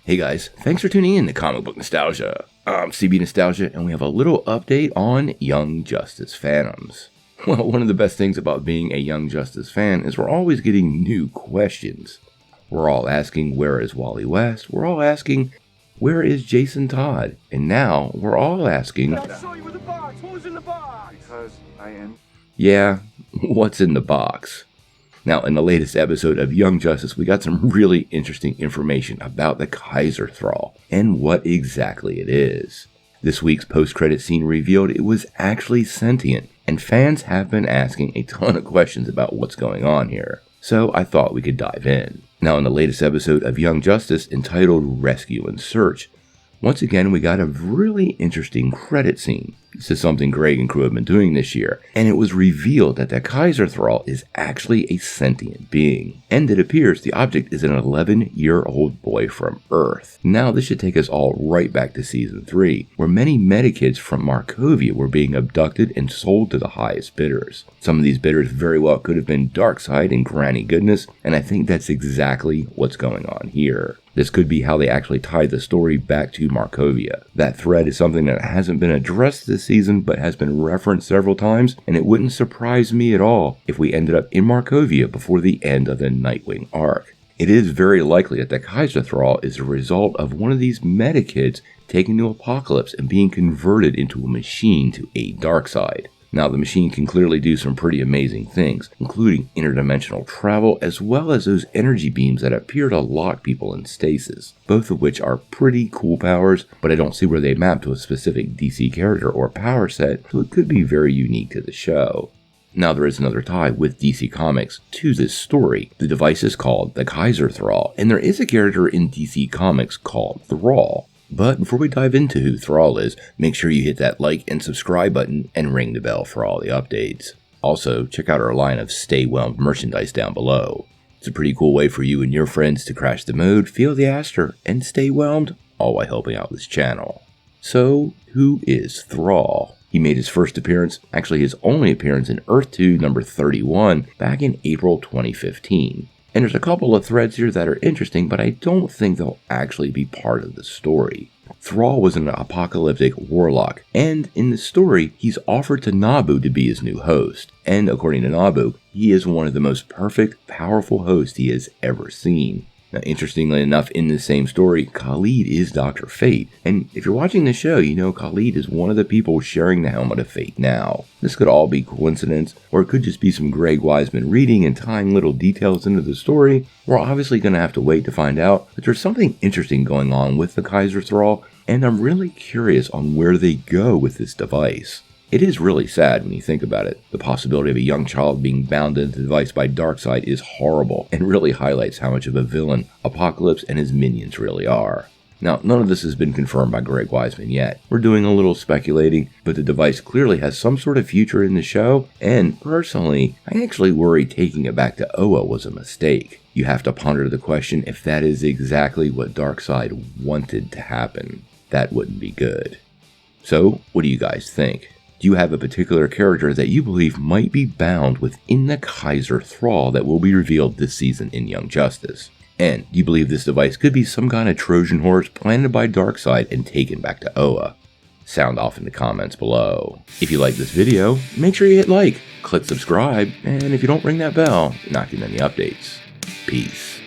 Hey guys, thanks for tuning in to Comic Book Nostalgia. I'm CB Nostalgia, and we have a little update on Young Justice Phantoms. Well, one of the best things about being a Young Justice fan is we're always getting new questions. We're all asking, where is Wally West? We're all asking, where is Jason Todd? And now we're all asking, I saw you with the box. What was in the box? Because I am. Yeah, what's in the box? Now, in the latest episode of Young Justice, we got some really interesting information about the Keiser Thrall and what exactly it is. This week's post-credit scene revealed it was actually sentient, and fans have been asking a ton of questions about what's going on here. So I thought we could dive in. Now, in the latest episode of Young Justice entitled Rescue and Search, once again we got a really interesting credit scene. This is something Greg and crew have been doing this year, and it was revealed that the Keiser Thrall is actually a sentient being, and it appears the object is an 11-year-old boy from Earth. Now this should take us all right back to Season 3, where many metakids from Markovia were being abducted and sold to the highest bidders. Some of these bidders very well could have been Darkseid and Granny Goodness, and I think that's exactly what's going on here. This could be how they actually tied the story back to Markovia. That thread is something that hasn't been addressed this season, but has been referenced several times, and it wouldn't surprise me at all if we ended up in Markovia before the end of the Nightwing arc. It is very likely that the Keiser Thrall is a result of one of these metakids taken to Apocalypse and being converted into a machine to aid Darkseid. Now, the machine can clearly do some pretty amazing things, including interdimensional travel, as well as those energy beams that appear to lock people in stasis, both of which are pretty cool powers, but I don't see where they map to a specific DC character or power set, so it could be very unique to the show. Now, there is another tie with DC Comics to this story. The device is called the Keiser Thrall, and there is a character in DC Comics called Thrall. But before we dive into who Thrall is, make sure you hit that like and subscribe button and ring the bell for all the updates. Also, check out our line of Stay Whelmed merchandise down below. It's a pretty cool way for you and your friends to crash the mode, feel the Aster, and stay whelmed, all while helping out this channel. So, who is Thrall? He made his first appearance, actually his only appearance in Earth 2 number 31, back in April 2015. And there's a couple of threads here that are interesting, but I don't think they'll actually be part of the story. Thrall was an apocalyptic warlock, and in the story, he's offered to Nabu to be his new host. And according to Nabu, he is one of the most perfect, powerful hosts he has ever seen. Now, interestingly enough, in this same story, Khalid is Dr. Fate, and if you're watching the show, you know Khalid is one of the people sharing the Helmet of Fate now. This could all be coincidence, or it could just be some Greg Wiseman reading and tying little details into the story. We're obviously going to have to wait to find out, but there's something interesting going on with the Keiser Thrall, and I'm really curious on where they go with this device. It is really sad when you think about it. The possibility of a young child being bound into the device by Darkseid is horrible and really highlights how much of a villain Apocalypse and his minions really are. Now, none of this has been confirmed by Greg Wiseman yet. We're doing a little speculating, but the device clearly has some sort of future in the show, and personally, I actually worry taking it back to Oa was a mistake. You have to ponder the question if that is exactly what Darkseid wanted to happen. That wouldn't be good. So, what do you guys think? Do you have a particular character that you believe might be bound within the Keiser Thrall that will be revealed this season in Young Justice? And do you believe this device could be some kind of Trojan horse planted by Darkseid and taken back to Oa? Sound off in the comments below. If you like this video, make sure you hit like, click subscribe, and if you don't ring that bell, you're not getting any updates. Peace.